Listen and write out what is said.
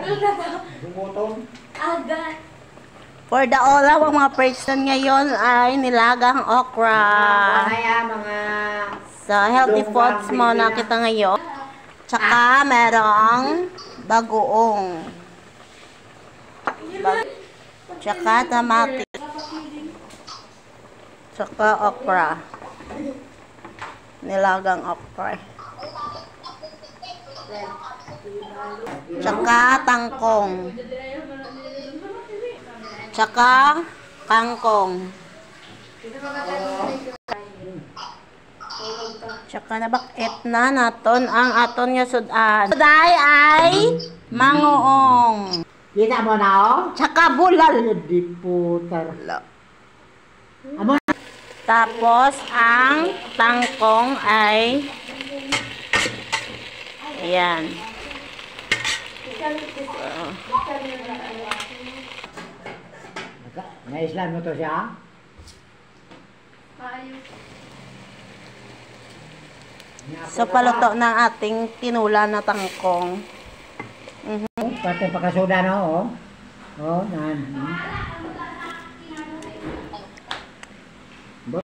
Bumutong. Agad. For the olaw, ang mga person ngayon ay nilagang okra. Mga So, healthy foods muna kita ngayon. Tsaka, merong bagoong. Tsaka, tamati. Tsaka, okra. Nilagang okra. Tsaka, tangkong. Tsaka, kangkong. Tsaka, nabakit na naton ang aton nga sudan. Suday ay mangoong. Kita mo na, oh? Tsaka, bulal. Di putar. Tapos, ang tangkong ay ayan. Na-Islam mo to siya? So, paluto ng ating tinula na tangkong. Pati pakasuda, no? Oh, nan.